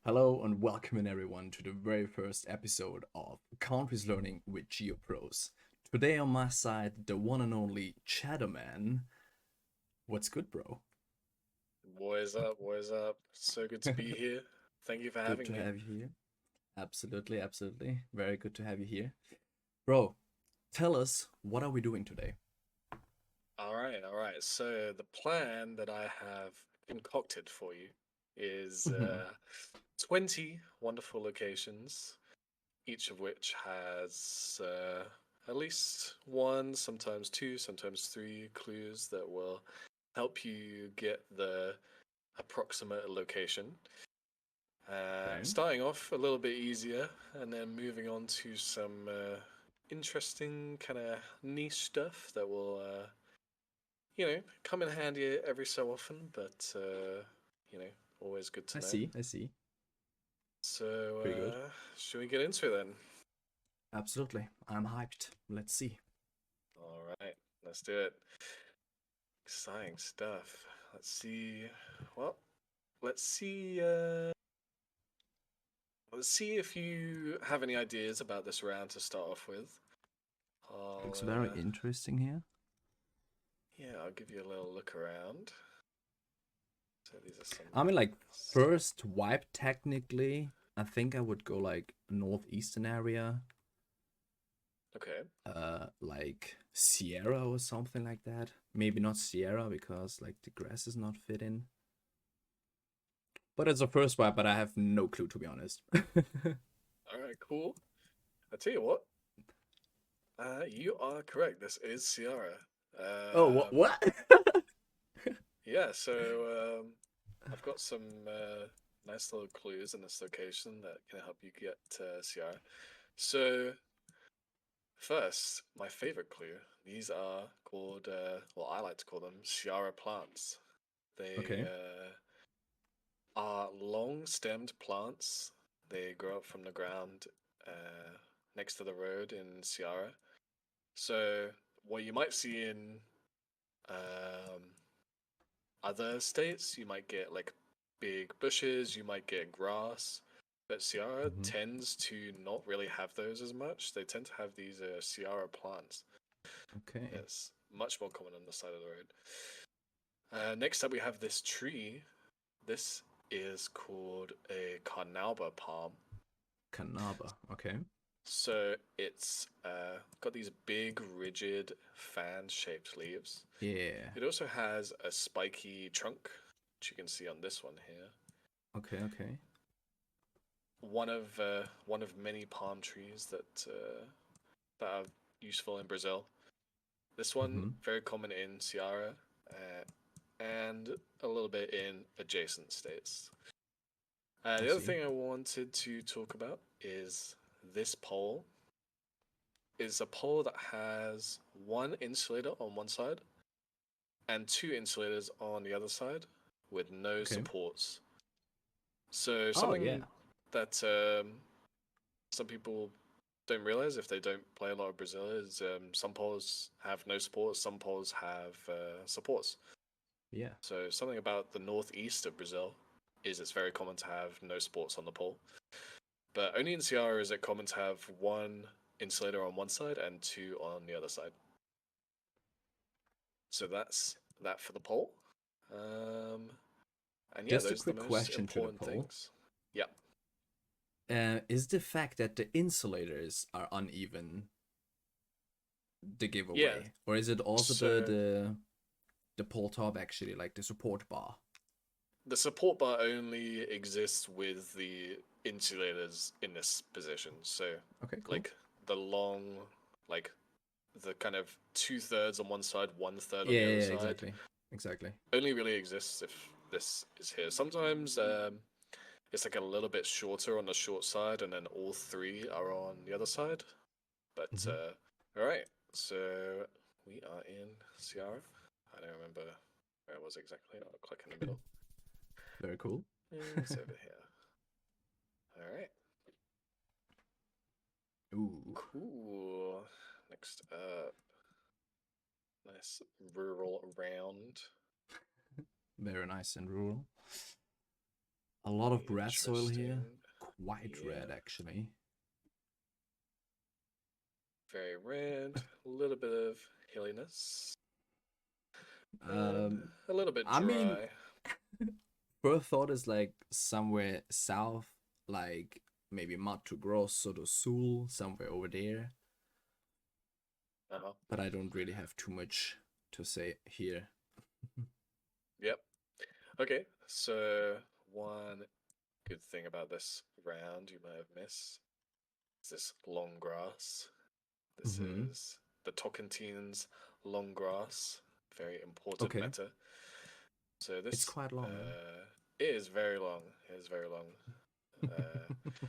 Hello and welcome everyone to the very first episode of Countries Learning with GeoPros. Today on my side, the one and only Cheddarman. What's good, bro? Boys up, boys up. So good to be here. Thank you for Good having to me. have you here. Absolutely, absolutely. Very good to have you here. Bro, tell us, what are we doing today? All right. So the plan that I have concocted for you is 20 wonderful locations, each of which has at least one, sometimes two, sometimes three clues that will help you get the approximate location. Okay, Starting off a little bit easier and then moving on to some interesting kind of niche stuff that will, come in handy every so often, but, always good to I know. see, I see. So, Pretty good. should we get into it then? Absolutely. I'm hyped. Let's see. All right, let's do it. Exciting stuff. Let's see. Well, let's see. Let's see if you have any ideas about this round to start off with. I'll Looks very interesting here. Yeah, I'll give you a little look around. So these are some. I mean, like, first wipe technically, I think I would go like northeastern area, Okay. like Sierra or something like that. Maybe not Sierra because like the grass is not fitting. But it's a first wipe, but I have no clue to be honest. All right. Cool. I tell you what. You are correct. This is Ciara. Oh, what? Um, What? yeah. So I've got some nice little clues in this location that can help you get Ciara. So first, my favorite clue. These are called, well, I like to call them Ciara plants. They Okay. are long-stemmed plants. They grow up from the ground next to the road in Ceará. So what you might see in um, other states, you might get like big bushes, you might get grass, but Ceará Hmm. tends to not really have those as much. They tend to have these Ceará plants. Okay. It's much more common on the side of the road. Next up, we have this tree. This is called a carnauba palm. Canaba. Okay. So it's got these big, rigid, fan-shaped leaves. Yeah. It also has a spiky trunk, which you can see on this one here. Okay. Okay. One of many palm trees that are useful in Brazil. This one Mm-hmm. very common in Ceará, and a little bit in adjacent states. I The other see. thing I wanted to talk about is this pole is a pole that has one insulator on one side and two insulators on the other side with no Okay. supports. So Oh yeah. something that some people don't realize if they don't play a lot of Brazil is some poles have no supports, some poles have supports. Yeah. So something about the northeast of Brazil is it's very common to have no supports on the pole, but only in Ceará is it common to have one insulator on one side and two on the other side. So that's that for the poll. Um, and yeah, Just a those are quick the most question to the important poll. things. Yeah. Is the fact that the insulators are uneven the Yeah. giveaway, or is it also the So the pole top actually like the support bar? the support bar only exists with the insulators in this position. So, Okay, cool. like the long, like the kind of two-thirds on one side, one-third on Yeah, the yeah, other yeah, side, exactly, exactly. only really exists if this is here. Sometimes it's like a little bit shorter on the short side, and then all three are on the other side. But Hmm. all right, so we are in Ciara. I don't remember where it was exactly. I'll click in the middle. Very cool. It's over here. All right, Ooh, cool. Next up, nice rural round. very nice and rural. A lot of red soil here. Interesting. Quite red, Yeah, actually. very red. A little bit of hilliness and Um, a little bit I mean, dry. first thought is like somewhere south, like maybe Mato Grosso do Sul, somewhere over there. Uh-huh. But I don't really have too much to say here. Yep. Okay, so one good thing about this round you might have missed is this long grass. This Mm-hmm. is the Tocantins long grass, very important Okay. matter. So It's this quite long, it is very long. It is very long. Uh, huh?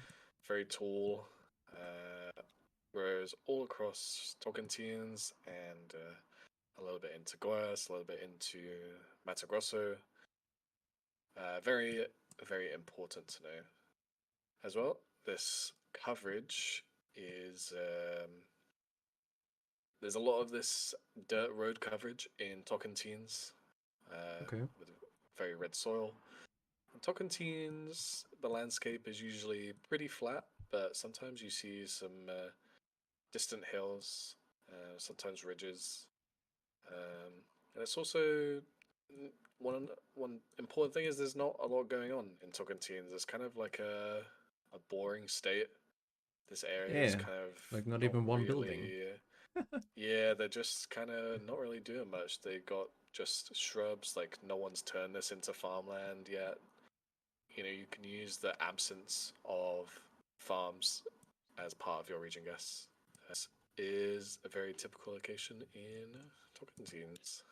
very tall. Grows all across Tocantins and a little bit into Goiás, a little bit into Mato Grosso. Very, very important to know as well. This coverage is there's a lot of this dirt road coverage in Tocantins Okay. with very red soil. In Tocantins, the landscape is usually pretty flat, but sometimes you see some distant hills, sometimes ridges, and it's also one important thing is there's not a lot going on in Tocantins. It's kind of like a boring state. This area is Yeah. kind of Like not not even one building. really. Yeah, they're just kind of not really doing much. They got just shrubs. Like no one's turned this into farmland yet. You know, you can use the absence of farms as part of your region guess. This is a very typical location in Tocantins.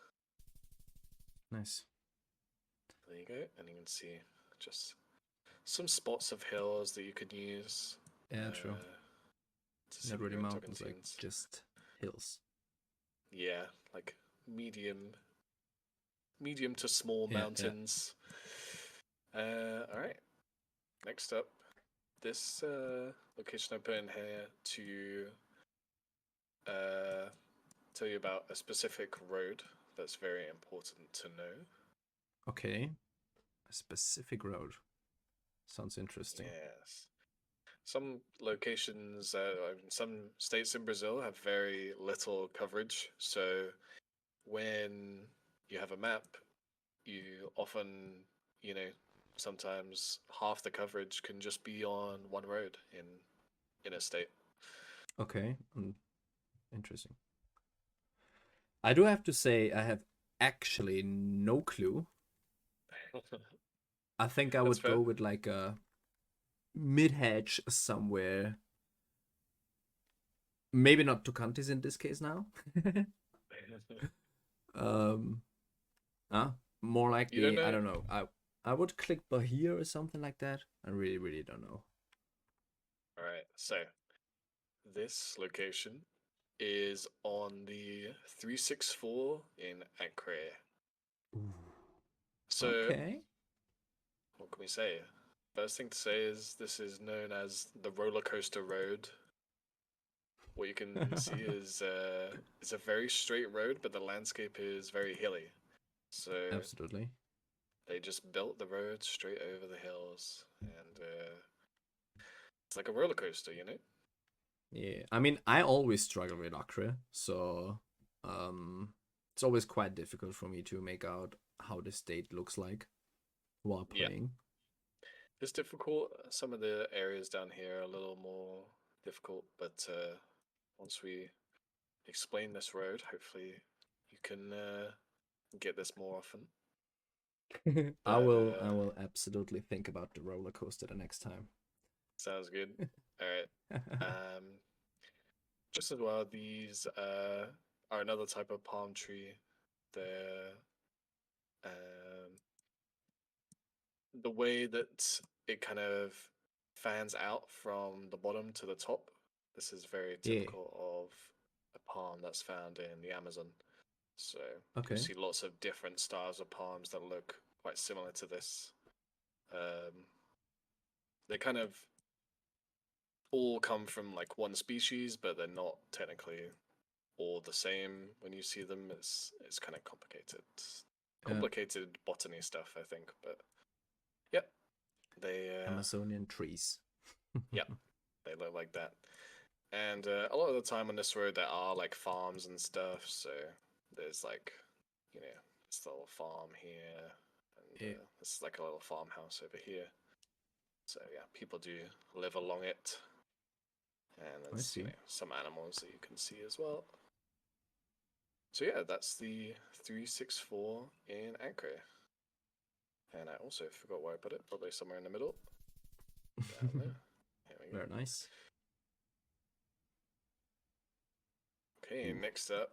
Nice. There you go, and you can see just some spots of hills that you could use Yeah, true. uh, to see Not that really you're in mountains, like Tocantins. just hills. Yeah, like medium, medium to small Yeah, yeah. mountains. All right. Next up, this location I put in here to uh, tell you about a specific road that's very important to know. Okay. A specific road. Sounds interesting. Yes. Some locations, some states in Brazil have very little coverage. So when you have a map, you often, you know, sometimes half the coverage can just be on one road in a state. Okay. Interesting. I do have to say I have actually no clue. I think I That's would fair. go with like a mid-hedge somewhere. Maybe not Tocantins in this case now. um, more You don't likely, I know? don't know. I would click Bahia or something like that. I really, really don't know. All right. So this location is on the 364 in Acre. Ooh. So Okay. what can we say? First thing to say is this is known as the roller coaster road. What you can see is it's a very straight road, but the landscape is very hilly. So Absolutely. they just built the road straight over the hills, and it's like a roller coaster, you know? Yeah. I mean, I always struggle with Acre, so um, it's always quite difficult for me to make out how the state looks like while Yeah, playing. it's difficult. Some of the areas down here are a little more difficult, but once we explain this road, hopefully you can get this more often. I But will. I will absolutely think about the roller coaster the next time. sounds good. All right. Um, just as well, these are another type of palm tree. They're um, the way that it kind of fans out from the bottom to the top. This is very Yeah. typical of a palm that's found in the Amazon. So you'll Okay. see lots of different styles of palms that look quite similar to this. Um, they kind of all come from like one species, but they're not technically all the same when you see them. It's kind of complicated, Yeah. complicated botany stuff, I think. But yeah, They Amazonian trees. yep, they look like that. And a lot of the time on this road there are like farms and stuff. So there's like, you know, this little farm here, and Yeah. this is like a little farmhouse over here. So yeah, people do live along it, and I there's see. some animals that you can see as well. So yeah, that's the 364 in Acre. And I also forgot where I put it, probably somewhere in the middle. Down there. There we go. Very nice. Okay, Ooh. next up.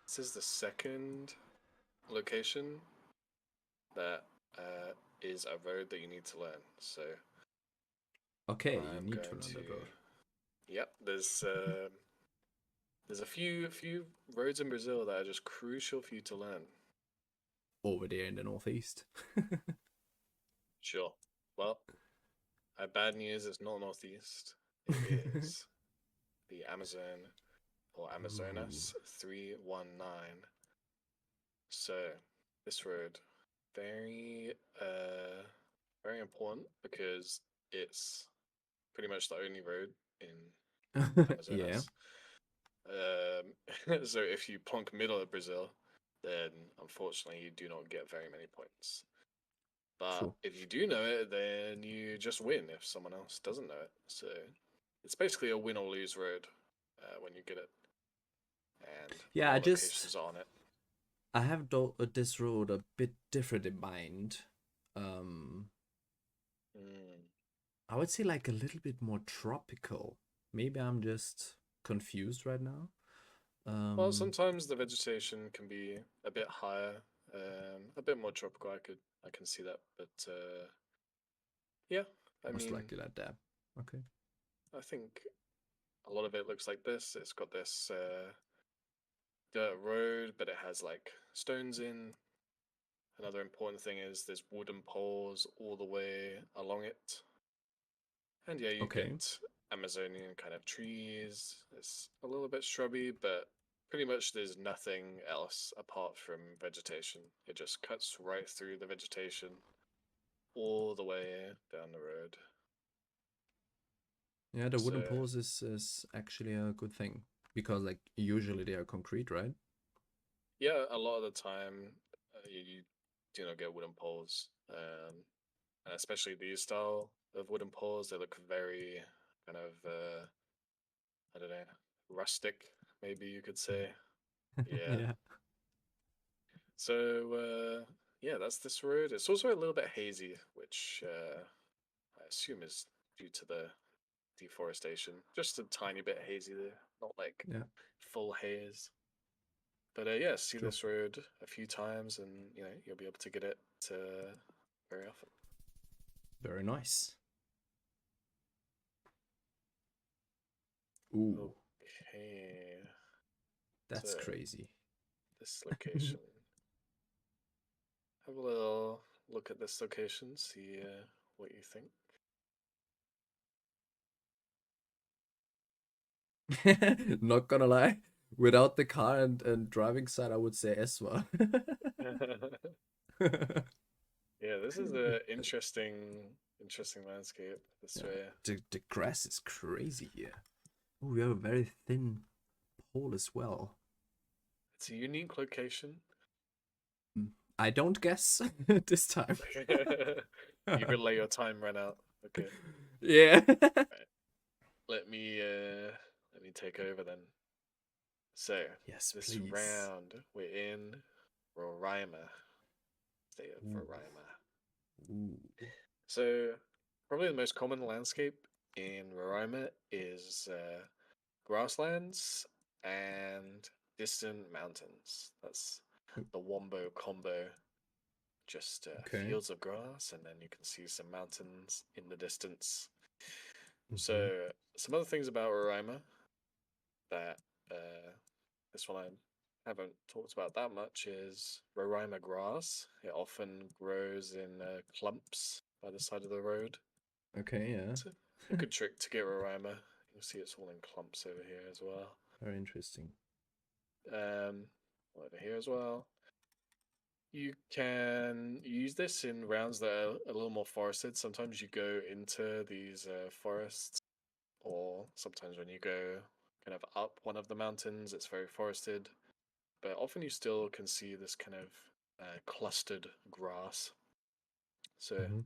This is the second location that is a road that you need to learn. So Okay, you I'm need to going learn to. that road. Yep, there's a few roads in Brazil that are just crucial for you to learn. Over there in the northeast. Sure. Well, I have bad news. It's not northeast. It is the Amazon or Ooh. Amazonas 319. So this road, very very important because it's pretty much the only road in Yeah, Amazonas. So if you plonk middle of Brazil, then unfortunately you do not get very many points. But true. if you do know it, then you just win if someone else doesn't know it. So it's basically a win or lose road when you get it, and a Yeah, lot of locations are on it. I have this road a bit different in mind. Um, Mm. I would say like a little bit more tropical. Maybe I'm just confused right now. Well, Um, sometimes the vegetation can be a bit higher, a bit more tropical. I can see that, but yeah, I Most mean, likely like that. Okay. I think a lot of it looks like this. It's got this dirt road, but it has like stones in. Another important thing is there's wooden poles all the way along it, and yeah, you Okay. get Amazonian kind of trees. It's a little bit shrubby, but pretty much there's nothing else apart from vegetation. It just cuts right through the vegetation all the way down the road. Yeah, the So wooden poles is actually a good thing because like usually they are concrete, right? yeah, a lot of the time you do not get wooden poles, and especially these style of wooden poles. They look very kind of I don't know, rustic, maybe you could say. Yeah. Yeah. So yeah, that's this road. It's also a little bit hazy, which I assume is due to the deforestation. Just a tiny bit hazy there, not like Yeah. full haze. But yeah, see True. this road a few times, and you'll be able to get it very often. Very nice. Ooh, Okay, that's so crazy. this location. Have a little look at this location, see what you think. Not gonna lie, without the car and driving side, I would say Eswa. Yeah, this is a interesting landscape this Yeah, way. the grass is crazy here. Oh, we have a very thin pole as well. It's a unique location. Mm, I don't guess this time. You could let your time run out. Okay. Yeah. Right. Let me take over then. So Yes, this please. round we're in Roraima. State of Ooh, Roraima. ooh. So probably the most common landscape in Roraima is grasslands and distant mountains. That's the wombo combo. Just Okay. fields of grass, and then you can see some mountains in the distance. Mm-hmm. So, some other things about Roraima that uh, this one I haven't talked about that much is Roraima grass. It often grows in clumps by the side of the road. Okay, yeah. It's a good trick to get Roraima. You'll see it's all in clumps over here as well. Very interesting. Um, over here as well. You can use this in rounds that are a little more forested. Sometimes you go into these forests, or sometimes when you go kind of up one of the mountains, it's very forested. But often you still can see this kind of clustered grass. So Mm-hmm.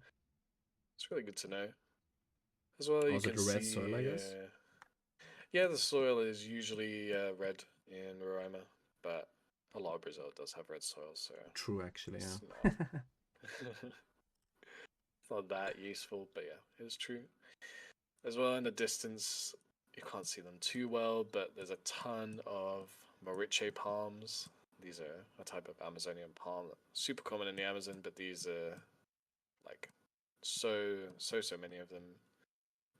it's really good to know. As well, you Also can the red soil, I see. guess. Yeah, the soil is usually red in Roraima, but a lot of Brazil does have red soil, so True, actually, it's yeah. not it's not that useful. But yeah, it's true. As well, in the distance, you can't see them too well, but there's a ton of moriche palms. These are a type of Amazonian palm, super common in the Amazon, but these are like so many of them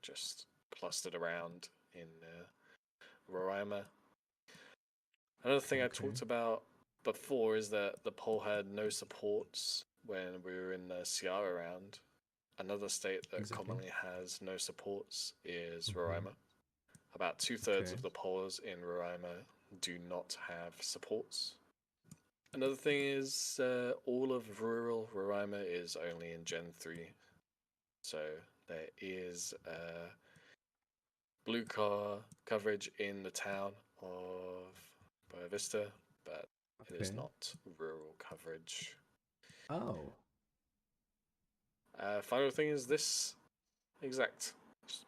just clustered around in Roraima. Another thing I Okay. talked about before is that the pole had no supports when we were in the Ceará round. Another state that Exactly. commonly has no supports is Mm-hmm. Roraima. About two-thirds Okay. of the poles in Roraima do not have supports. Another thing is all of rural Roraima is only in Gen 3. So there is blue car coverage in the town of Boa Vista, but it is Okay. not rural coverage. Oh. Final thing is this exact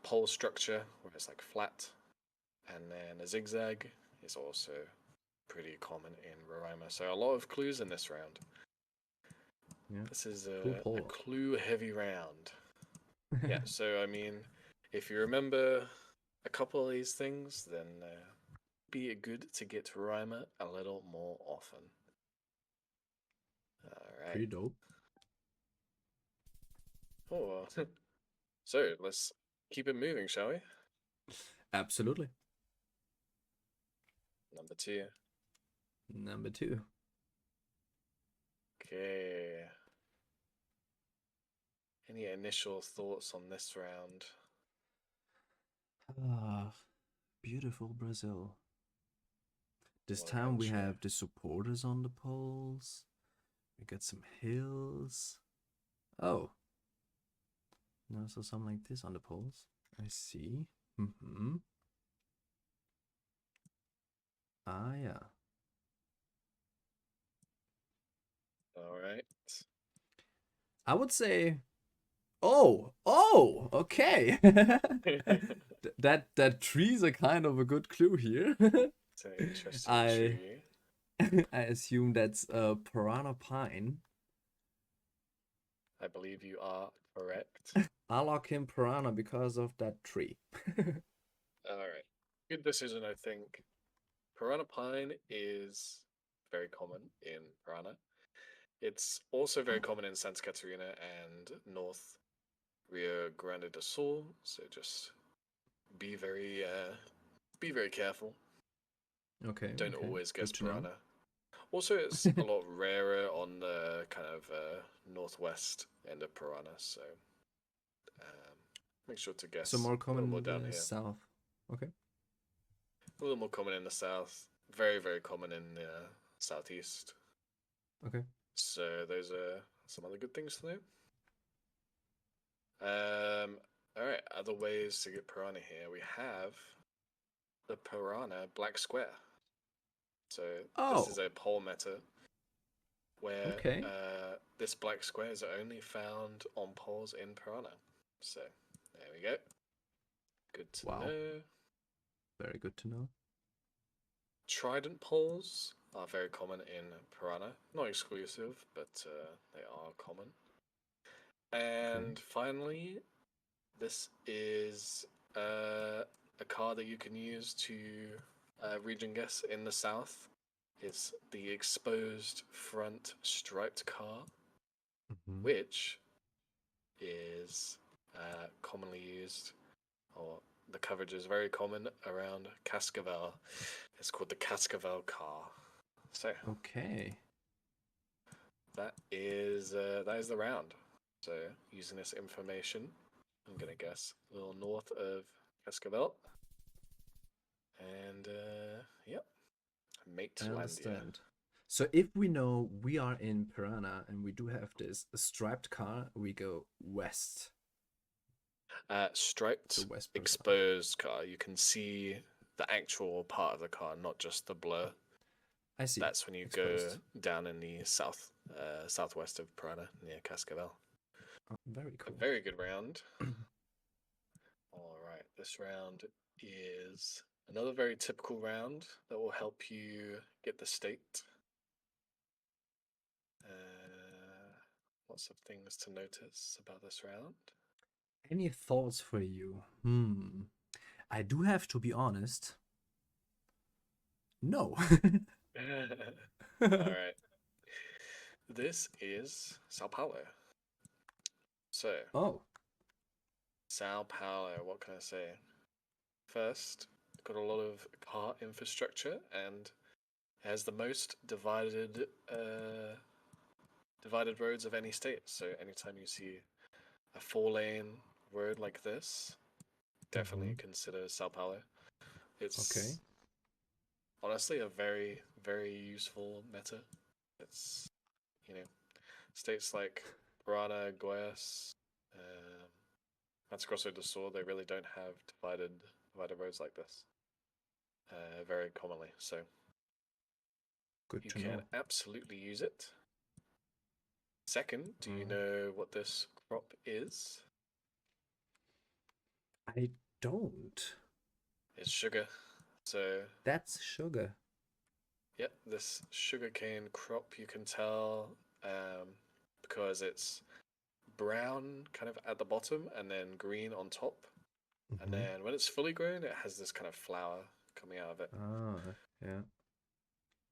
pole structure where it's like flat, and then a zigzag is also pretty common in Roraima. So a lot of clues in this round. Yeah. This is Cool a poll. clue heavy round. Yeah, so I mean, if you remember a couple of these things, then be it good to get to Roraima a little more often. All right. Pretty dope. Oh, so let's keep it moving, shall we? Absolutely. Number two. Number 2. Okay. Any initial thoughts on this round? Ah, beautiful Brazil. This Well, time we eventually. have the supporters on the poles. We got some hills. Oh, no, so something like this on the poles. I see. Mm-hmm. Ah, yeah. All right. I would say. Oh, okay. That trees are kind of a good clue here. It's an interesting I tree. I assume that's a piranha pine. I believe you are correct. I lock him piranha because of that tree. All right. Good decision, I think. Piranha pine is very common in Piranha. It's also very common in Santa Catarina and North Rio Grande do Sul. So just be very, uh, be very careful. Okay, Don't okay. always guess Good to know. piranha. Also, it's a lot rarer on the kind of northwest end of piranha. So um, make sure to So guess more a little common more in down the here. south. Okay. A little more common in the south. Very, very common in the southeast. Okay. So those are some other good things to know. All right, other ways to get piranha here. We have the piranha black square. So this is Oh, a pole meta where okay. this black square is only found on poles in piranha. So there we go. Good to Wow. know. Very good to know. Trident poles are very common in piranha. Not exclusive, but they are common. Okay. And finally, this is a car that you can use to region guess in the south. It's the exposed front striped car, Mm-hmm. which is commonly used, or the coverage is very common around Cascavel. It's called the Cascavel car. So Okay. that is the round. So using this information, I'm gonna guess a little north of Cascavel, and yep, I Matelandia. understand. So if we know we are in Paraná and we do have this striped car, we go west. The Striped, western side. exposed car. You can see the actual part of the car, not just the blur. I see. That's when you go Exposed. down in the southwest of Paraná, near Cascavel. Oh, very A cool. very good round. All right, this round is another very typical round that will help you get the state. Lots of things to notice about this round. Any thoughts for you? I do have to be honest. No. All right. This is Sao Paulo. So, Oh. Sao Paulo, what can I say? First, got a lot of car infrastructure and has the most divided roads of any state. So anytime you see a 4-lane road like this, definitely consider Sao Paulo. It's Okay. honestly a very, very useful meta. It's, you know, states like Paraná, Goiás, Mato Grosso do Sul, they really don't have divided roads like this very commonly. So Good you to can know. absolutely use it. Second, do you Mm. know what this crop is? I don't. It's sugar. So, That's sugar. yep, this sugarcane crop you can tell because it's brown kind of at the bottom and then green on top. And then when it's fully grown, it has this kind of flower coming out of it. Ah, yeah.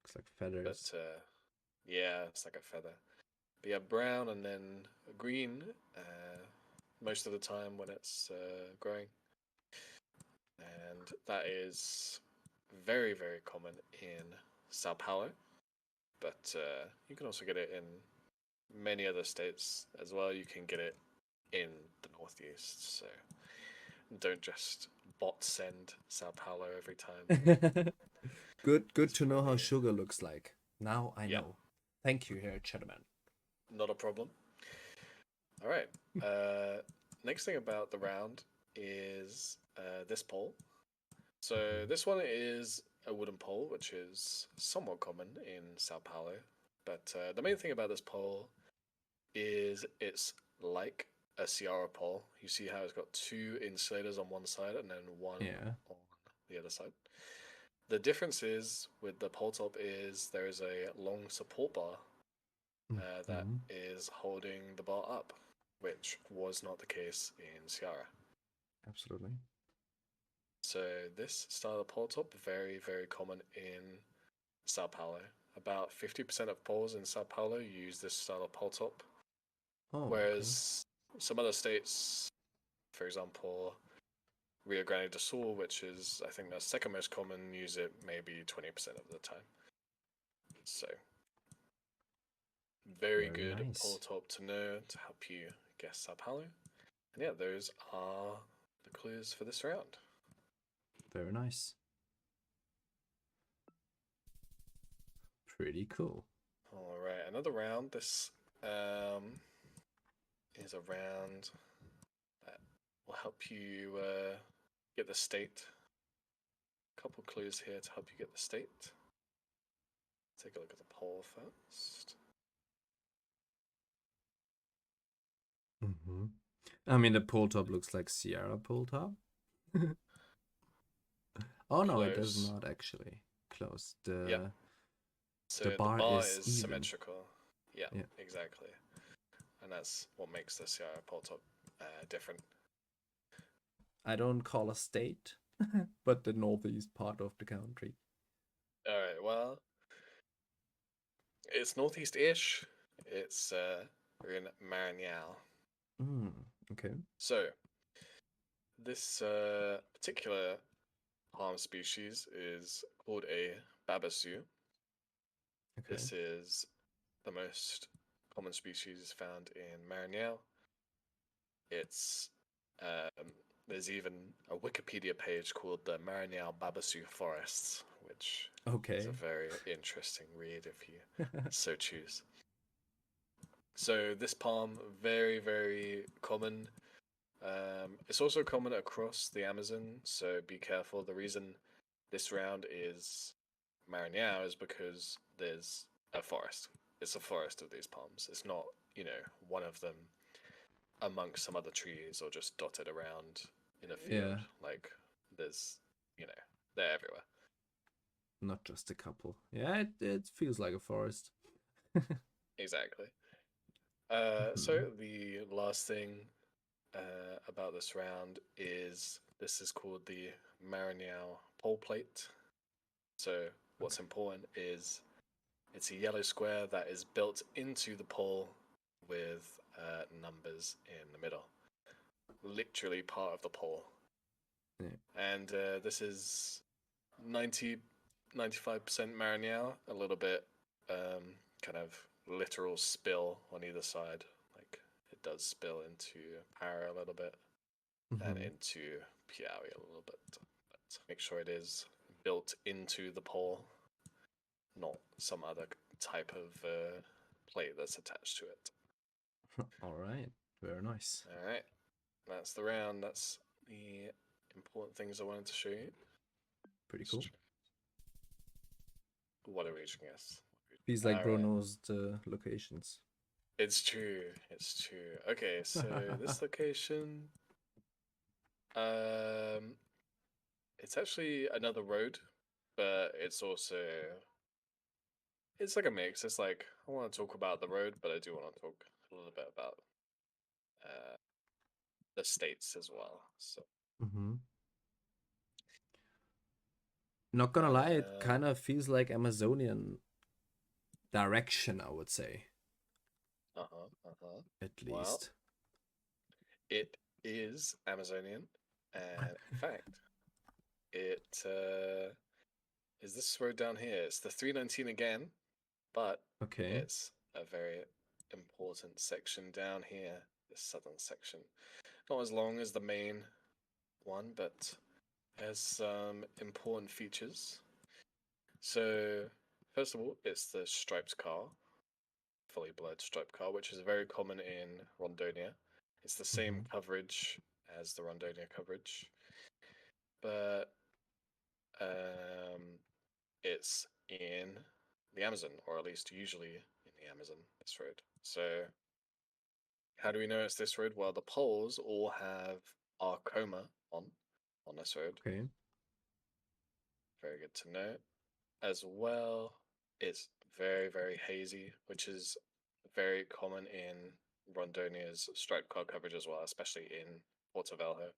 Looks like feathers. But yeah, it's like a feather. But yeah, brown and then green most of the time when it's growing. And that is very, very common in Sao Paulo. But you can also get it in many other states as well. You can get it in the Northeast. So don't just bot send Sao Paulo every time. Good It's to know how probably, sugar looks like. Now I yeah, know. Thank you here, Cheddarman. not a problem. All right. Next thing about the round is this pole. So this one is a wooden pole, which is somewhat common in Sao Paulo. But the main thing about this pole is it's like a Sierra pole. You see how it's got two insulators on one side and then one Yeah. on the other side. The difference is with the pole top is there is a long support bar that is holding the bar up, which was not the case in Sierra. Absolutely. So this style of pole top very, very common in Sao Paulo. About 50% of poles in Sao Paulo use this style of pole top, Oh, okay. whereas some other states, for example, Rio Grande do Sul, which is I think the second most common, use it maybe 20% of the time. So very Very good pole nice. top to know to help you guess Sao Paulo. And yeah, those are the clues for this round. Very nice. Pretty cool. All right, another round. This is a round that will help you get the state. A couple clues here to help you get the state. Take a look at the poll first. I mean, the pole top looks like Sierra pole top. Oh no, it does Close. not actually. Close. Yep. The So the bar bar is is even. symmetrical. Yeah, Yeah. exactly. And that's what makes the Sierra pole top different. I don't call a state, but the northeast part of the country. All right. Well, it's northeast-ish. It's we're in Maranhão. Okay. So this particular palm species is called a babasu. Okay. This is the most common species found in Maranhão. It's there's even a Wikipedia page called the Maranhão Babasu Forests, which is Okay. a very interesting read if you so choose. So this palm, very, very common. It's also common across the Amazon, so be careful. The reason this round is Maranhão is because there's a forest. It's a forest of these palms. It's not, one of them amongst some other trees or just dotted around in a field. Yeah. Like there's, they're everywhere. Not just a couple. Yeah, it feels like a forest. Exactly. Mhm. So the last thing about this round is this is called the Maranhão pole plate. So what's important is it's a yellow square that is built into the pole with numbers in the middle, literally part of the pole. Yeah. And this is 95% Maranhão, a little bit kind of literal spill on either side. Like it does spill into Para a little bit and Mhm. into Piauí a little bit. But make sure it is built into the pole, not some other type of plate that's attached to it. All right. Very nice. All right, that's the round. That's the important things I wanted to show you. Pretty cool. What a region, yes. Feels like All bro right. knows the locations. It's true. It's true. Okay, so this location, um, it's actually another road, but it's like a mix. It's like I want to talk about the road, but I do want to talk a little bit about uh, the states as well. So, Mm-hmm. Not gonna lie, it uh, kind of feels like Amazonian direction, I would say, uh-huh. at Well, least. it is Amazonian, and in fact, it is this road down here. It's the 319 again, but Okay. it's a very important section down here, this southern section. Not as long as the main one, but has some important features. So, first of all, it's the striped car, fully blurred striped car, which is very common in Rondônia. It's the same Mm-hmm. coverage as the Rondônia coverage, but um, it's in the Amazon, or at least usually in the Amazon, this road. So, how do we know it's this road? Well, the poles all have Arcoma on this road. Okay. Very good to know. As well, it's very, very hazy, which is very common in Rondonia's striped car coverage as well, especially in Porto Velho.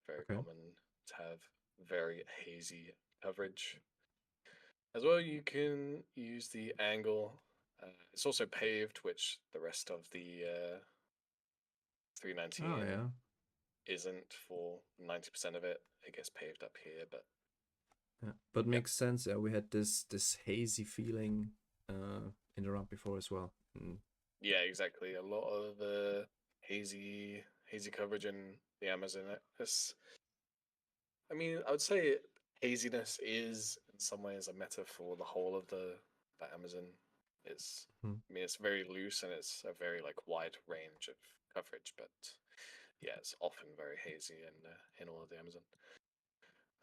Very Okay. common to have very hazy coverage. As well, you can use the angle. It's also paved, which the rest of the Oh 319 yeah. isn't for 90% of it. It gets paved up here, but Yeah. But yeah. makes sense. Yeah, we had this hazy feeling in the round before as well. Mm. Yeah, exactly. A lot of hazy coverage in the Amazon. I mean, I would say haziness is in some ways a metaphor for the whole of the Amazon. It's Mhm. I mean, it's very loose and it's a very like wide range of coverage, but yeah, it's often very hazy in all of the Amazon.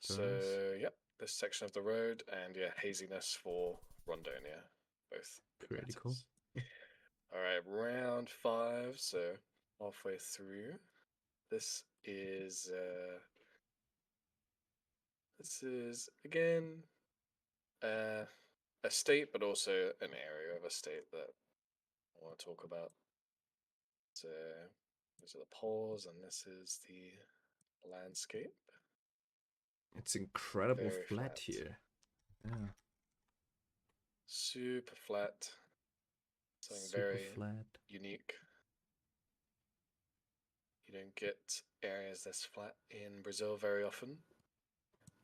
Very nice. So yep, this section of the road and yeah, haziness for Rondonia, both good Pretty cool. matters. All right, round 5, so halfway through. This is uh, this is again uh, a state, but also an area of a state that I want to talk about. So these are the poles, and this is the landscape. It's incredible Very flat flat, here. Yeah. super flat. Something Super very flat. unique. You don't get areas this flat in Brazil very often.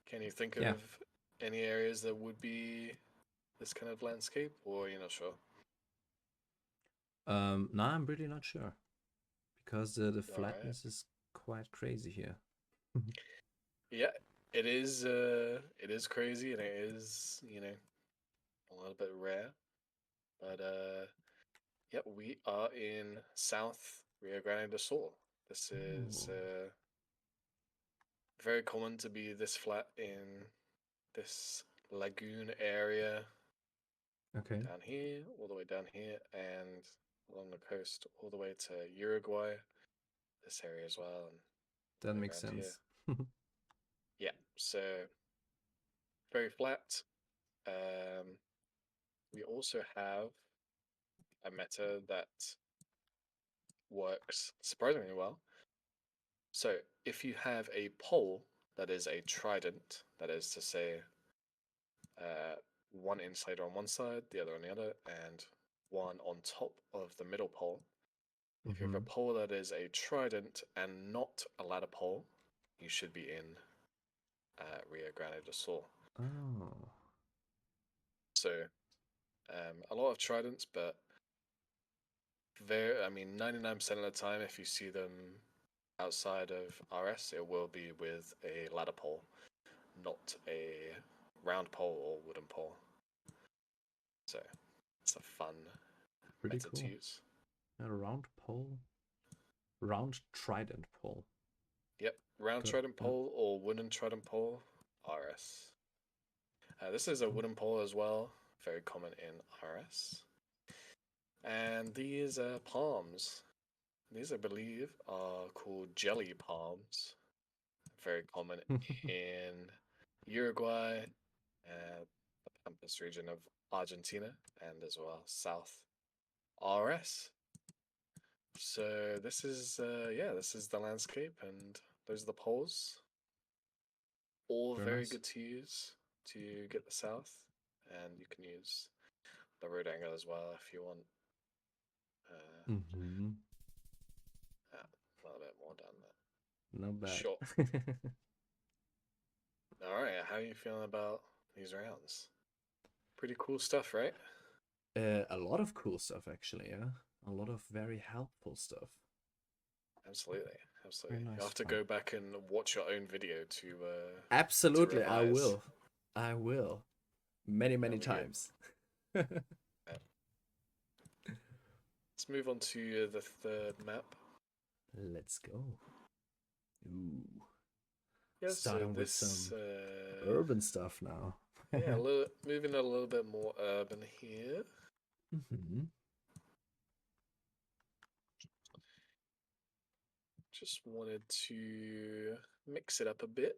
Can you think Yeah. of any areas that would be this kind of landscape, or you're not sure? No, I'm really not sure because the All right. flatness is quite crazy here. Yeah. it is crazy and it is, a little bit rare. But yeah, we are in South Rio Grande do Sul. This is Ooh. very common to be this flat in this lagoon area Okay, down here, all the way down here, and along the coast, all the way to Uruguay, this area as well, and that all the way makes around here. sense. Yeah, so very flat. Um, we also have a meta that works surprisingly well. So if you have a pole that is a trident, that is to say, uh, one insulator on one side, the other on the other, and one on top of the middle pole. If you have a Mm-hmm. pole that is a trident and not a ladder pole, you should be in Rio Grande do Sul. Oh, So a lot of tridents, but I mean, 99% of the time, if you see them outside of RS, it will be with a ladder pole, not a round pole or wooden pole. So it's a fun pretty meta to cool. use. A round pole, round trident pole. Yep, round Got trident that. pole or wooden trident pole, RS. This is a Cool. wooden pole as well, very common in RS. And these palms, these I believe are called jelly palms, very common in Uruguay, the Pampas region of Argentina, and as well South RS. So this is the landscape, and those are the poles. All Very very nice. good to use to get the south, and you can use the road angle as well if you want. Uh, Mm-hmm. a little bit more down there. Not bad. Sure. All right. How are you feeling about these rounds? Pretty cool stuff, right? A lot of cool stuff, actually. Yeah, a lot of very helpful stuff. Absolutely, Very absolutely. You'll nice have to fun. go back and watch your own video to Absolutely, I revise. will. I will. Many, many That'll be good. times. Yeah. Let's move on to the third map. Let's go. Ooh. Yeah, so Starting with this, some urban stuff now. yeah, moving a little bit more urban here. Mm-hmm. Just wanted to mix it up a bit,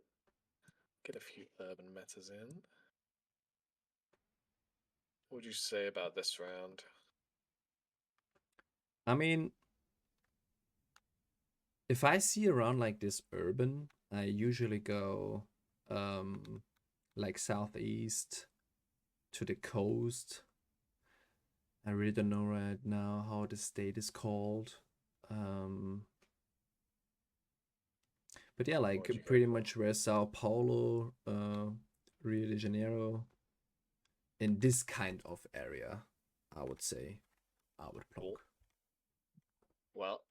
get a few urban metas in. What would you say about this round? I mean, if I see around like this urban, I usually go like southeast to the coast. I really don't know right now how the state is called. Um, but yeah, What like would you go pretty for? much where Sao Paulo, Rio de Janeiro, in this kind of area, I would say I would Cool. plonk. Well,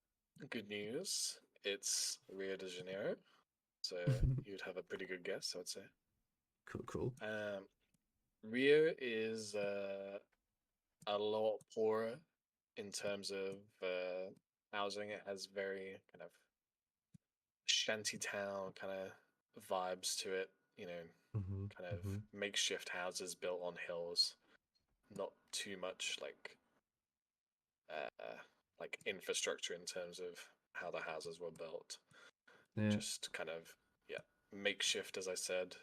good news. It's Rio de Janeiro, so you'd have a pretty good guess, I would say. Cool, cool. Rio is a lot poorer in terms of housing. It has very kind of shantytown kind of vibes to it. Mm-hmm, Kind of mm-hmm. makeshift houses built on hills. Not too much uh, like infrastructure in terms of how the houses were built. Yeah, Just kind of yeah, makeshift, as I said.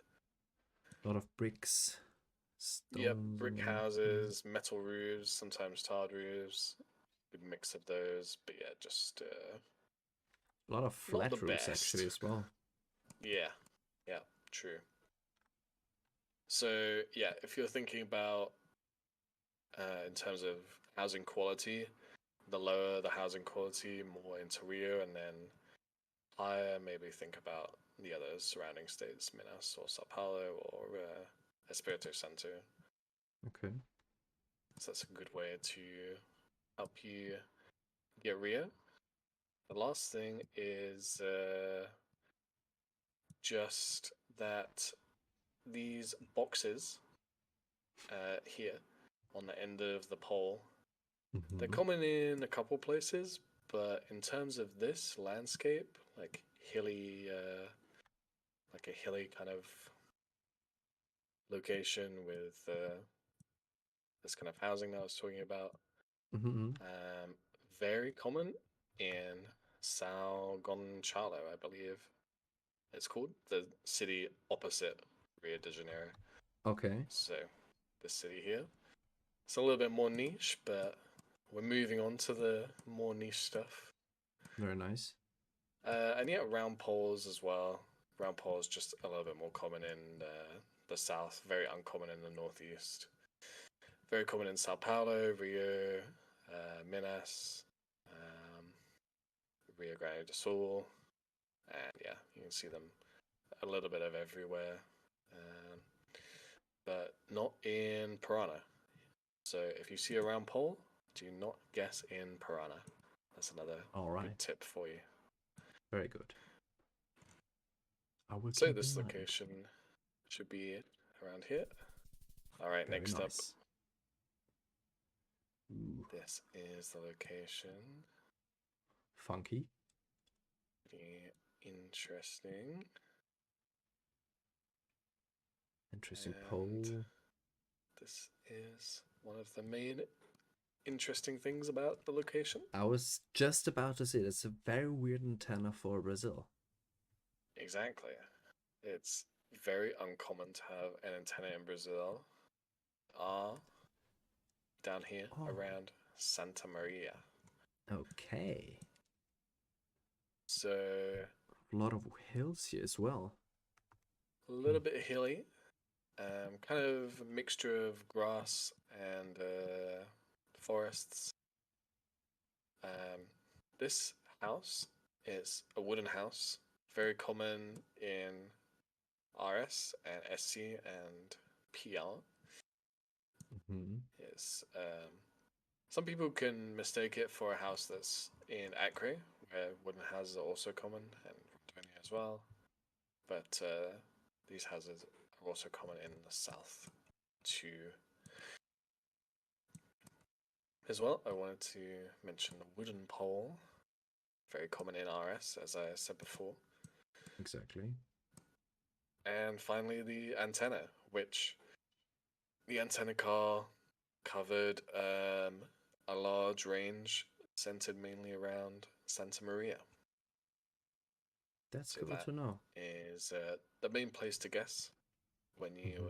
a lot of bricks, Yep, stones, brick and houses, metal roofs, sometimes tarred roofs. Good mix of those, but yeah, just a lot of not the flat roofs actually best. as well. Yeah, yeah, true. So yeah, if you're thinking about in terms of housing quality, the lower the housing quality, more into Rio, and then higher, maybe think about the other surrounding states, Minas or Sao Paulo or Espírito Santo. Okay. So that's a good way to help you get Rio. The last thing is just that these boxes here on the end of the pole, they're common in a couple places, but in terms of this landscape, like hilly, like a hilly kind of location with this kind of housing that I was talking about, very common in São Gonçalo, I believe it's called, the city opposite Rio de Janeiro. Okay. So this city here, it's a little bit more niche, but we're moving on to the more niche stuff. Very nice. And yeah, round poles as well. Round poles just a little bit more common in the south, very uncommon in the northeast. Very common in São Paulo, Rio, Minas, Rio Grande do Sul, and yeah, you can see them a little bit of everywhere, but not in Paraná. So if you see a round pole, do not guess in Paraná. That's another good tip for you. Very good. I will So keep this in mind. location should be around here. All right, Very next nice. up. Ooh. This is the location. Funky. Pretty interesting. Interesting And pole. this is one of the main interesting things about the location. I was just about to say it's a very weird antenna for Brazil. Exactly. It's very uncommon to have an antenna in Brazil. Down here around Santa Maria. Okay. So a lot of hills here as well. A little bit hilly. Kind of a mixture of grass and forests. This house is a wooden house, very common in RS and SC and PL. It's some people can mistake it for a house that's in Acre, where wooden houses are also common, and Rondônia as well. But these houses are also common in the south too. As well, I wanted to mention the wooden pole, very common in RS, as I said before. Exactly. And finally, the antenna, which the antenna car covered a large range centered mainly around Santa Maria. That's so cool to know. Is the main place to guess when you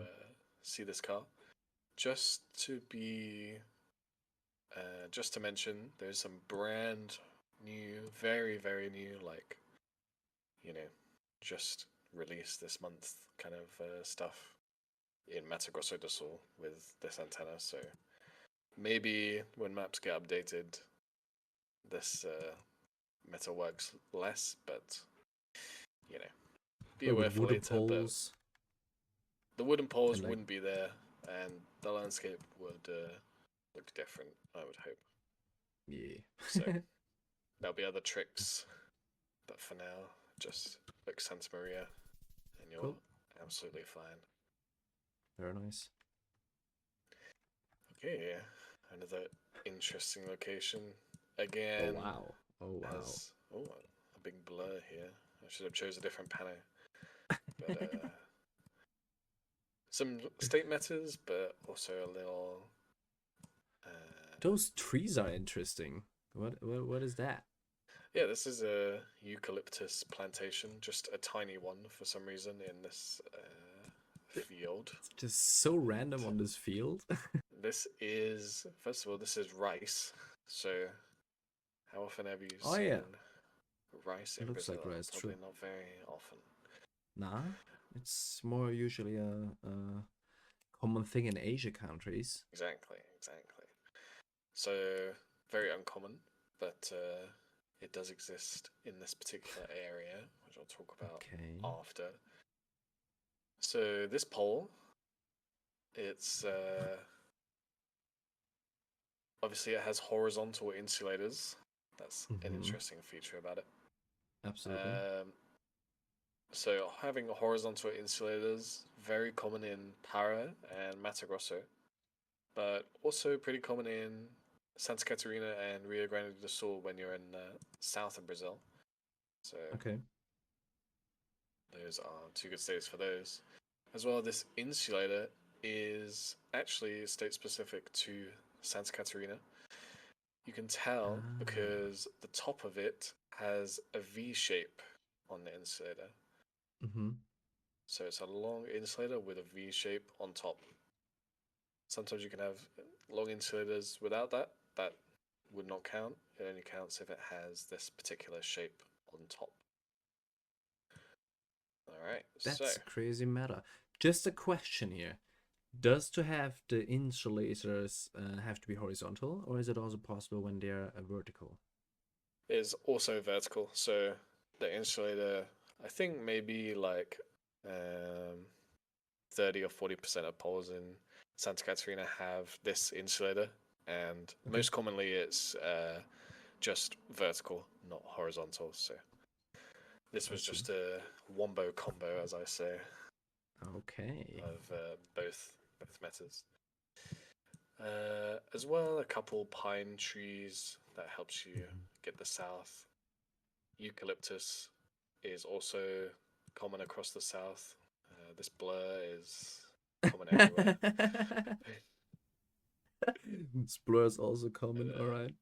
see this car. Just to mention, there's some brand new, very, very new, like, just released this month kind of stuff in Mato Grosso do Sul with this antenna. So maybe when maps get updated, this metal works less, but be aware for later. Poles. But the wooden poles wouldn't be there, and the landscape would look different, I would hope. Yeah. So there'll be other tricks, but for now, just look Santa Maria, and you're absolutely fine. Very nice. Okay, another interesting location. Again. Oh wow. Has, a big blur here. I should have chosen a different panel. But some state matters, but also a little. Those trees are interesting. What is that? Yeah, this is a eucalyptus plantation, just a tiny one for some reason in this field. It's just so random on this field. This is, first of all, this is rice. So, how often have you seen rice in Brazil? Like rice. Probably not very often. Nah, it's more usually a common thing in Asia countries. Exactly. So, very uncommon, but it does exist in this particular area, which I'll talk about after. So, this pole, it's obviously it has horizontal insulators. That's an interesting feature about it. Absolutely. So having horizontal insulators very common in Para and Mato Grosso, but also pretty common in Santa Catarina and Rio Grande do Sul when you're in south of Brazil. So Okay. those are two good states for those. As well, this insulator is actually state specific to Santa Catarina. You can tell Ah. because the top of it has a V shape on the insulator. Mm-hmm. So it's a long insulator with a V shape on top. Sometimes you can have long insulators without that. That would not count. It only counts if it has this particular shape on top. All right, so That's crazy meta. Just a question here. Does to have the insulators have to be horizontal, or is it also possible when they're vertical? is also vertical. So the insulator, I think maybe like 30 or 40% of poles in Santa Catarina have this insulator, and Okay. most commonly it's just vertical, not horizontal. So this I was see. just a wombo combo, as I say, Okay. of both metas. As well, a couple pine trees that helps you Mhm. get the south. Eucalyptus is also common across the south. This blur is common everywhere. Splur is also common. All right.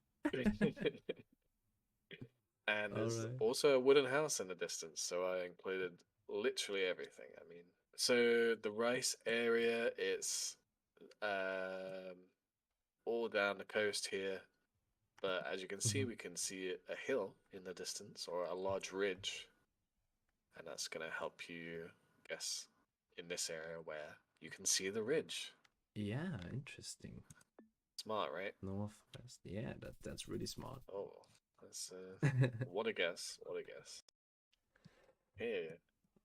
And All there's right. also a wooden house in the distance, so I included literally everything. I mean, so the rice area is um, all down the coast here, but as you can see, Mhm. we can see a hill in the distance or a large ridge, and that's going to help you guess in this area where you can see the ridge. Yeah, interesting. Smart, right? Northwest. Yeah, that's really smart. Oh, that's what a guess! What a guess! Here,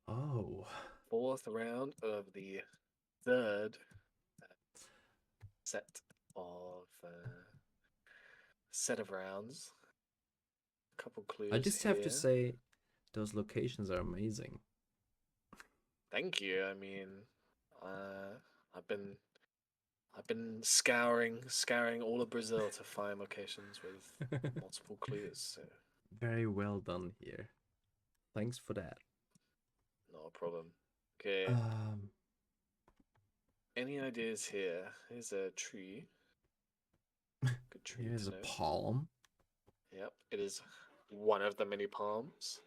Oh, fourth round of the third set of set of rounds. A couple I clues just have to here. say, those locations are amazing. Thank you. I mean, uh, I've been I've been scouring all of Brazil to find locations with multiple clues. So Very well done here. Thanks for that. not a problem. Okay. Um, Any ideas here? Here's a tree. Good tree here's to a know. palm. Yep, it is one of the many palms.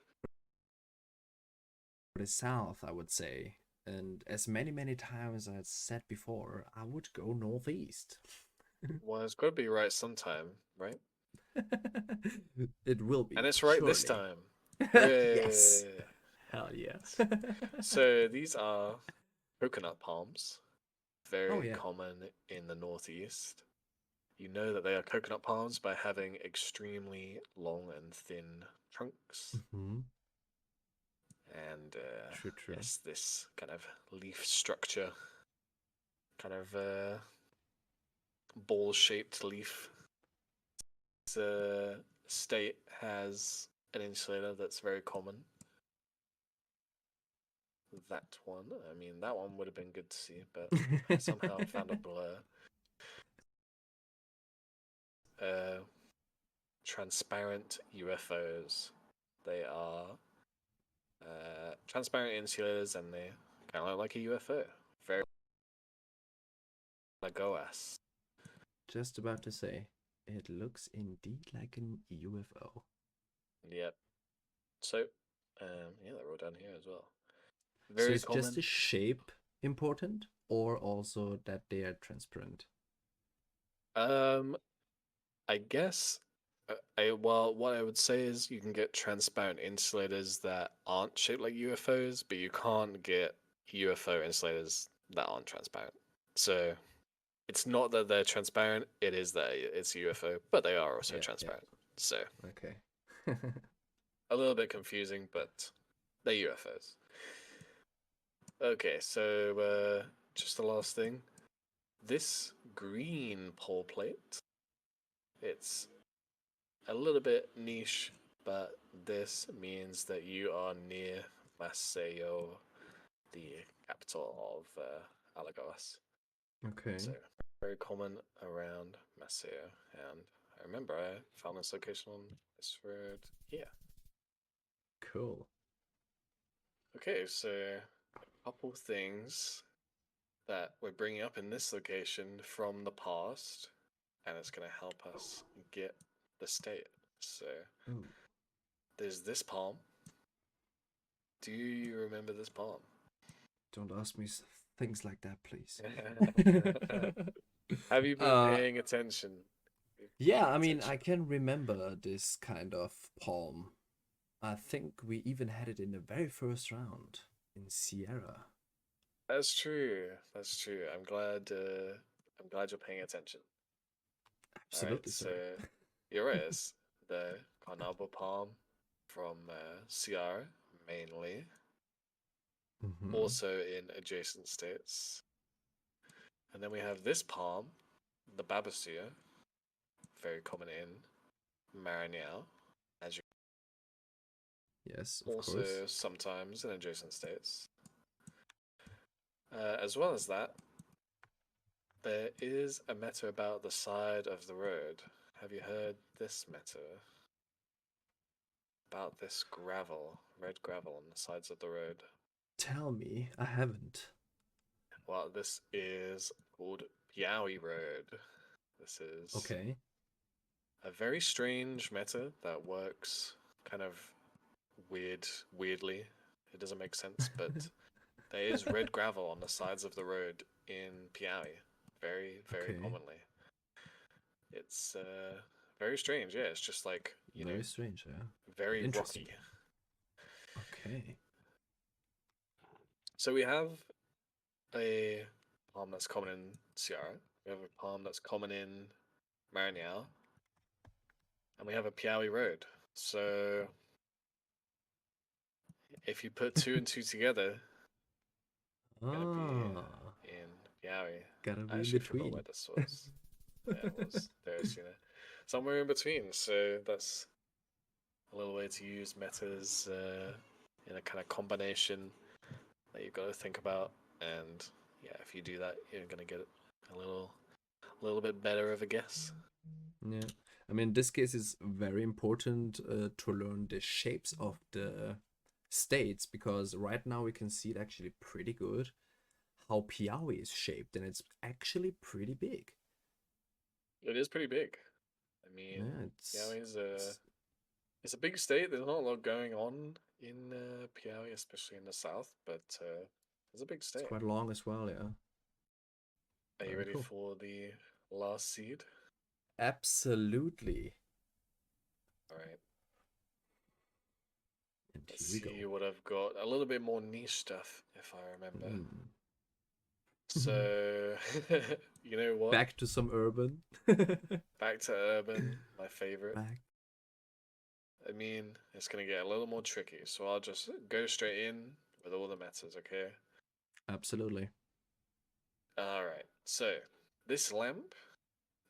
For the south, I would say. And as many times as I said before, I would go northeast. Well, it's got to be right sometime, right? It will And be, it's right this surely. time. Yes. Hooray! Hell yeah. So these are coconut palms, Oh very yeah. common in the northeast. You know that they are coconut palms by having extremely long and thin trunks, Hmm. and True. yes, this kind of leaf structure, kind of ball-shaped leaf. This state has an insulator that's very common. That one, I mean, that one would have been good to see, but I somehow found a blur. Uh, Transparent UFOs. They are transparent insulators, and they kind of look like a UFO. Very Alagoas. Just about to say, it looks indeed like an UFO. Yep. So, yeah, they're all down here as well. So Very is just common. the shape important, or also that they are transparent? Um, I guess. Well, what I would say is you can get transparent insulators that aren't shaped like UFOs, but you can't get UFO insulators that aren't transparent. So it's not that they're transparent; it is that it's UFO, but they are also Yeah. transparent. So Okay. a little bit confusing, but they're UFOs. Okay, so just the last thing. This green pole plate, it's a little bit niche, but this means that you are near Maceió, the capital of Alagoas. Okay. So very common around Maceió, and I remember I found this location on this road here. Cool. Okay, so a couple things that we're bringing up in this location from the past, and it's going to help us get the state. So Ooh. there's this palm. Do you remember this palm? Don't ask me things like that, please. Have you been paying attention? Yeah, I mean, I can remember this kind of palm. I think we even had it in the very first round in Sierra. That's true. That's true. I'm glad. I'm glad you're paying attention. All right. Absolutely, So sir. you're right. It's the carnauba palm from Ceará mainly, Mm-hmm. also in adjacent states. And then we have this palm, the babacia, very common in Maranhão, as you Yes, of course. also sometimes in adjacent states. As well as that, there is a meta about the side of the road. Have you heard this meta? About this gravel, red gravel on the sides of the road. Tell me, I haven't. Well, this is called Piauí Road. This is Okay. a very strange meta that works kind of weirdly. It doesn't make sense, but there is red gravel on the sides of the road in Piauí, very Okay. commonly. It's very strange. Yeah, it's just like Very strange, yeah. very Interesting. rocky. Okay. So we have a palm that's common in Ceará. We have a palm that's common in Maranhão, and we have a Piauí Road. So if you put two and two together, gonna be Ah, in Piauí. gotta I be in actually forgot between. where this was. Yeah, it was. There's somewhere in between. So that's a little way to use metas in a kind of combination that you've got to think about. And yeah, if you do that, you're gonna get a little bit better of a guess. Yeah. I mean, this case is very important to learn the shapes of the states because right now we can see it actually pretty good how Piauí is shaped, and it's actually pretty big. It is pretty big. I mean, Yeah, Piauí is it's it's a big state. There's not a lot going on in Piauí, especially in the south, but it's a big it's state. quite long as well, yeah. Are you Very ready cool. for the last seed? Absolutely. All right. And Let's here we go. see what I've got. A little bit more niche stuff, if I remember. Mm. So, you know what? Back to some urban. Back to urban, my favorite. Back. I mean, it's going to get a little more tricky, so I'll just go straight in with all the metas, okay? Absolutely. All right. So, this lamp,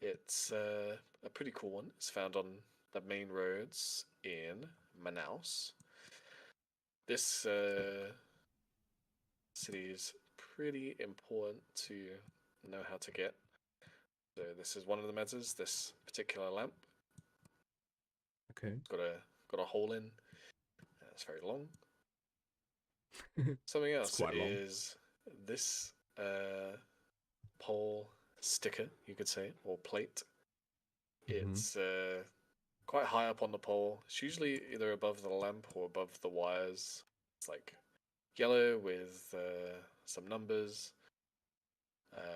it's a pretty cool one. It's found on the main roads in Manaus. This city is pretty important to know how to get. So this is one of the metas. This particular lamp Okay. got a hole in. It's very long. Something It's else quite long. is this pole sticker, you could say, or plate. It's quite high up on the pole. It's usually either above the lamp or above the wires. It's like yellow with some numbers.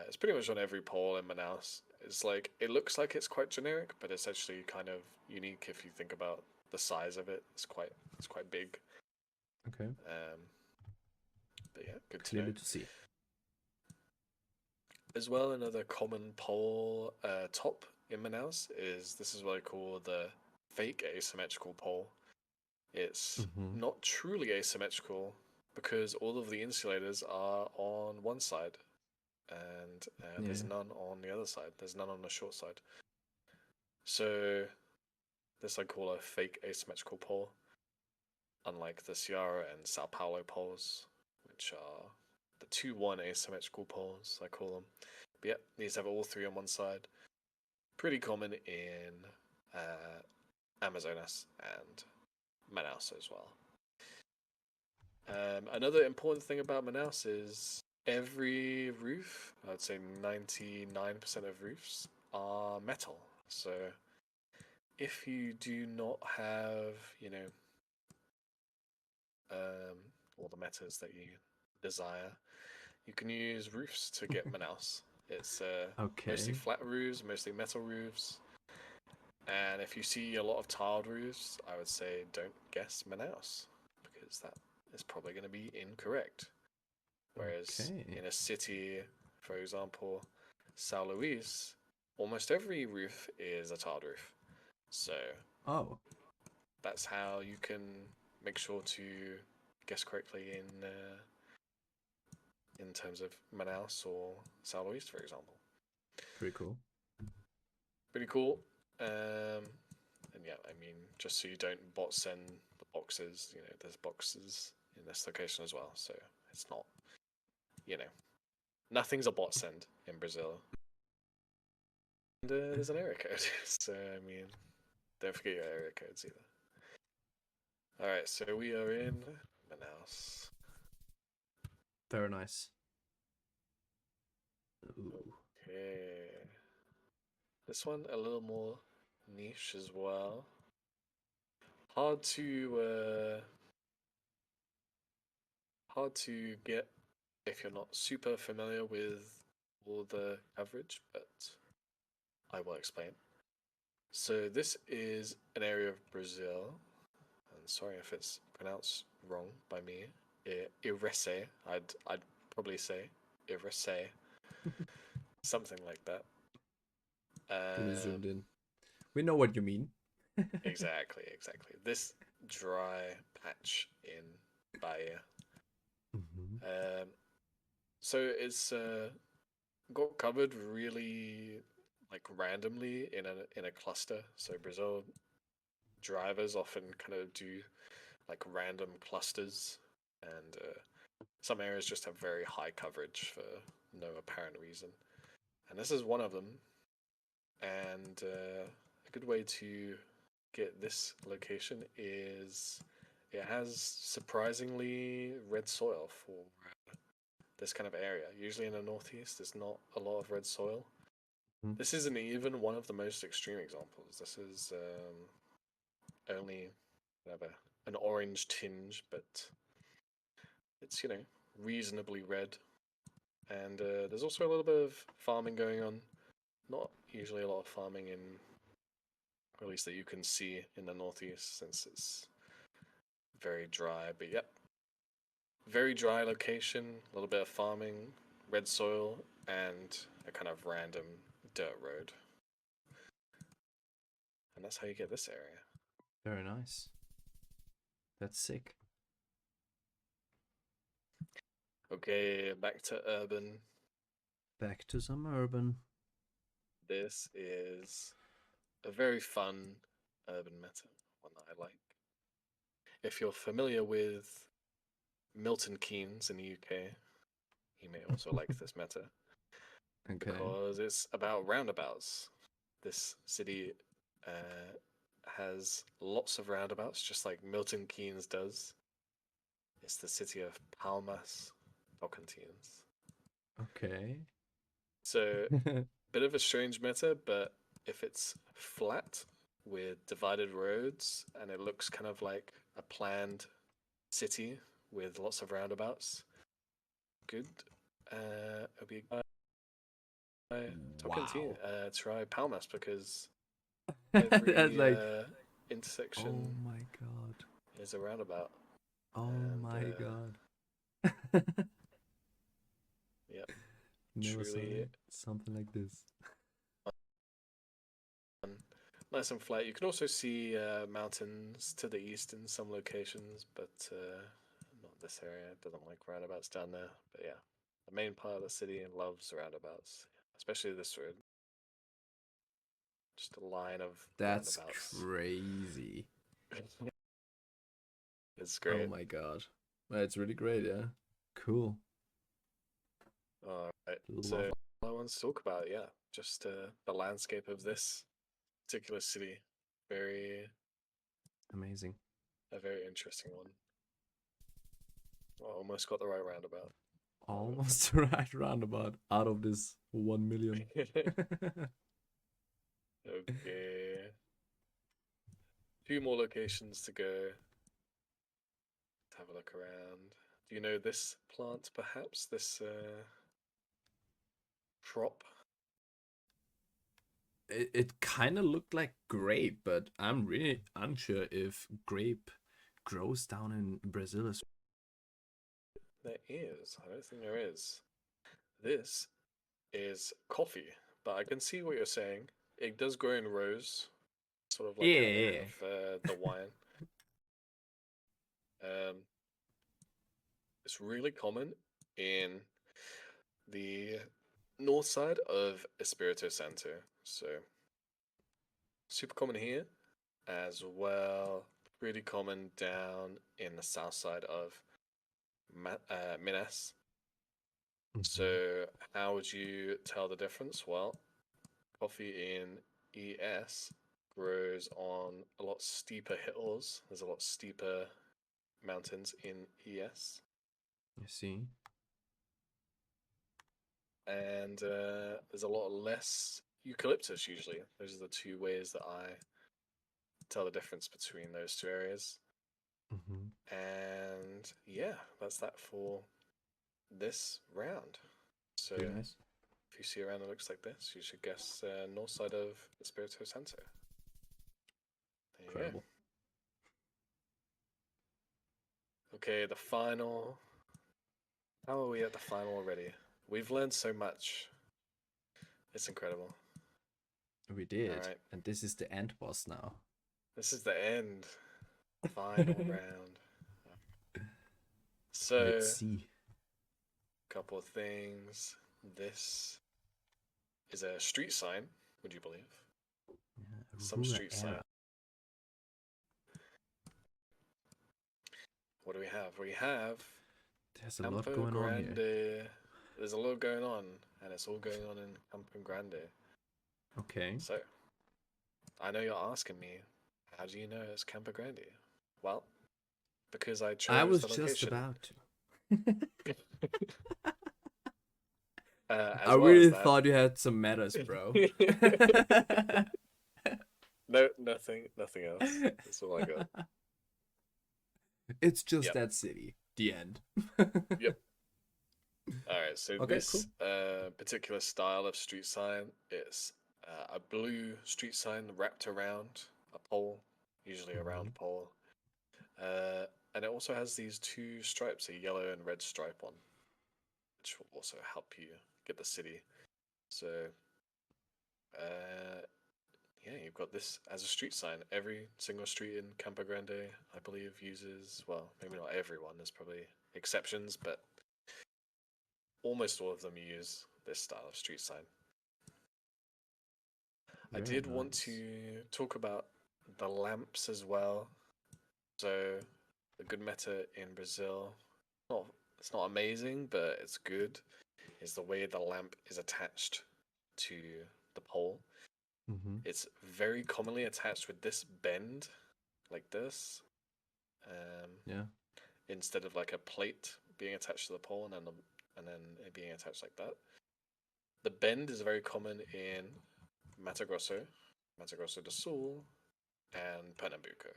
It's pretty much on every pole in Manaus. It's like it looks like it's quite generic, but it's actually kind of unique if you think about the size of it. It's quite big. Okay. But yeah, good to know. Clearly to see. As well, another common pole top in Manaus is this is what I call the fake asymmetrical pole. It's not truly asymmetrical because all of the insulators are on one side and there's none on the other side. There's none on the short side. So this I call a fake asymmetrical pole. unlike the Ceará and Sao Paulo poles, which are the 2-1 asymmetrical poles, I call them. But yeah, these have all three on one side. Pretty common in Amazonas and Manaus as well. Another important thing about Manaus is every roof, I'd say 99% of roofs, are metal. So if you do not have, all the metas that you desire, you can use roofs to get Manaus. It's mostly Okay. flat roofs, mostly metal roofs. And if you see a lot of tiled roofs, I would say don't guess Manaus, because that is probably going to be incorrect. Whereas Okay. in a city, for example, São Luís, almost every roof is a tiled roof. So Oh, that's how you can make sure to guess correctly in terms of Manaus or São Luís, for example. pretty cool. Pretty cool. And yeah, I mean, just so you don't bot send the boxes, there's boxes in this location as well. So it's not, nothing's a bot send in Brazil. And there's an area code. So, I mean, don't forget your area codes either. Alright, so we are in Manaus. Very nice. Ooh. Okay. This one a little more niche as well. Hard to get if you're not super familiar with all the coverage, but I will explain. So this is an area of Brazil, and sorry if it's pronounced wrong by me. Irese, I'd probably say Irese, something like that. Really zoomed in. We know what you mean. Exactly. This dry patch in Bahia. Mm-hmm. So it's got covered really like randomly in a cluster. So Brazil drivers often kind of do like random clusters, and some areas just have very high coverage for no apparent reason. And this is one of them. And a good way to get this location is it has surprisingly red soil for this kind of area. Usually in the northeast, there's not a lot of red soil. Mm. This isn't even one of the most extreme examples. This is only an orange tinge, but it's reasonably red. And there's also a little bit of farming going on. Not usually a lot of farming in, or at least that you can see in the northeast, since it's very dry. But yep, very dry location, a little bit of farming, red soil, and a kind of random dirt road. And that's how you get this area. Very nice. That's sick. Okay, back to urban. Back to some urban. This is a very fun urban meta, one that I like. If you're familiar with Milton Keynes in the UK, you may also like this meta. Okay. Because it's about roundabouts. This city has lots of roundabouts, just like Milton Keynes does. It's the city of Palmas, Tocantins. Okay. So, bit of a strange meta, but if it's flat with divided roads and it looks kind of like a planned city with lots of roundabouts, good. It'll be Wow. try Palmas, because That's every like, intersection oh my god. is a roundabout. Oh And my god. yep, Never saw truly something like this. fun. Nice and flat. You can also see mountains to the east in some locations, but not this area. It doesn't like roundabouts down there. But yeah, the main part of the city loves roundabouts, especially this road. Just a line of That's roundabouts. crazy. It's Oh great. my god. It's really great, yeah. Cool. All right. Love So I want to talk about, yeah, just the landscape of this particular city. Very, amazing. a very interesting one. Well, almost got the right roundabout. Almost right roundabout out of this 1 million. Okay. Few more locations to go. Let's have a look around. Do you know this plant, perhaps? This crop? It kind of looked like grape, but I'm really unsure if grape grows down in Brazil as There is. I don't think there is. This is coffee, but I can see what you're saying. It does grow in rows, sort of like how they yeah. have the wine. Um, it's really common in the north side of Espírito Santo. So super common here, as well. Pretty common down in the south side of Minas. So how would you tell the difference? Well, coffee in ES grows on a lot steeper hills. There's a lot steeper mountains in ES. I see. And there's a lot less eucalyptus usually. Those are the two ways that I tell the difference between those two areas. And yeah, that's that for this round. So Pretty nice. if you see a round that looks like this, you should guess north side of Espírito Santo. There you Incredible. go. Okay, the final. How are we at the final already? We've learned so much. It's incredible. We did. All right. And this is the end boss now. This is the end. Final round. So, Let's see. couple of things. This is a street sign, would you believe? Some street sign. What do we have? We have There's a Campo lot going on here. Grande. There's a lot going on, and it's all going on in Campo Grande. Okay. So, I know you're asking me, how do you know it's Campo Grande? Well, because I chose I was the just location. about to. I I really thought you had some matters, bro. No, nothing else. That's all I got. It's just Yep. that city. The end. Yep. All right. So Okay, this particular style of street sign is a blue street sign wrapped around a pole, usually a round pole, and it also has these two stripes, a yellow and red stripe on, which will also help you get the city. So, yeah, you've got this as a street sign. Every single street in Campo Grande, I believe, uses, well, maybe not everyone, there's probably exceptions, but almost all of them use this style of street sign. I did want to talk about the lamps as well. So, the good meta in Brazil, it's not amazing, but it's good, is the way the lamp is attached to the pole. It's very commonly attached with this bend, like this. Yeah. Instead of like a plate being attached to the pole and then it being attached like that. The bend is very common in Mato Grosso, Mato Grosso do Sul, and Pernambuco.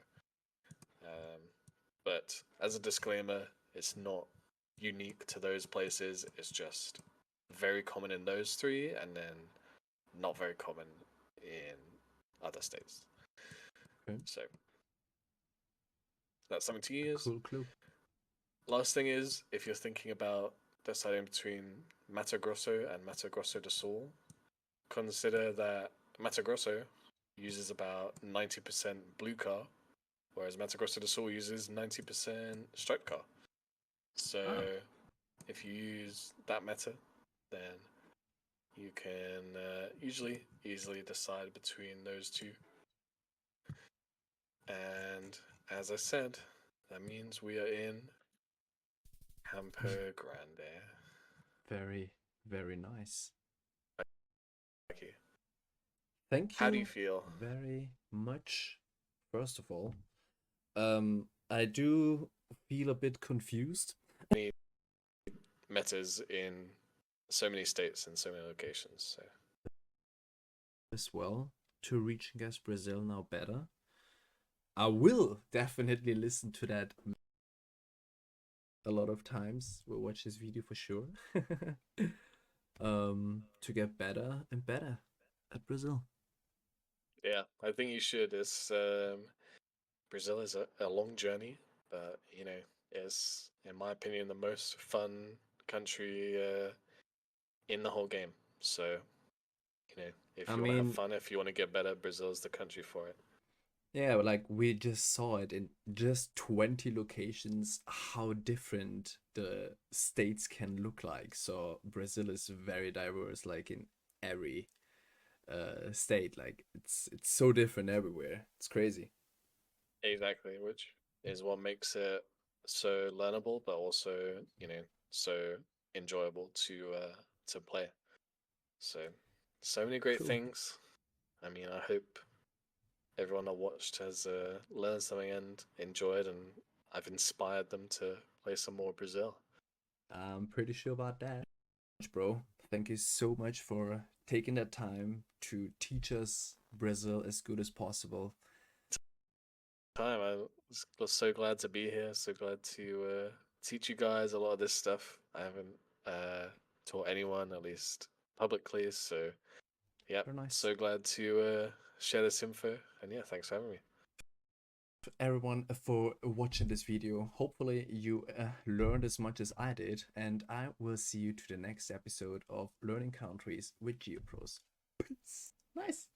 But as a disclaimer, it's not unique to those places. It's just very common in those three, and then not very common in other states. Okay. So that's something to use. Cool clue. Last thing is, if you're thinking about deciding between Mato Grosso and Mato Grosso do Sul, consider that Mato Grosso uses about 90% blue car, whereas Mato Grosso do Sul uses 90% striped car. So if you use that meta, then you can usually easily decide between those two. And as I said, That means we are in Campo Grande. Very, very nice. Thank you. Thank How do you you feel? very much. First of all, I do feel a bit confused. Many metas in so many states and so many locations. So As well to reach Gas Brazil now better. I will definitely listen to that a lot of times. We'll watch this video for sure. To get better and better at Brazil. yeah, I think you should. It's Brazil is a long journey, but you know, it's in my opinion the most fun country in the whole game. So, you know, if I you want to have mean, fun, if you want to get better, Brazil's the country for it. yeah, like we just saw it in just 20 locations, how different the states can look like. So Brazil is very diverse, like in every state. Like it's so different everywhere. It's crazy. Exactly, which is what makes it so learnable, but also you know so enjoyable to play. So, so many great Cool. things. I mean, I hope everyone I watched has learned something and enjoyed, and I've inspired them to play some more Brazil. I'm pretty sure about that. Bro, thank you so much for taking that time to teach us Brazil as good as possible. Time, was so glad to be here. So glad to teach you guys a lot of this stuff. I haven't taught anyone, at least publicly. So, yeah, Very nice. so glad to share this info. And yeah, thanks for having me. Everyone for watching this video. Hopefully you learned as much as I did, and I will see you to the next episode of Learning Countries with GeoPros. Peace. Nice.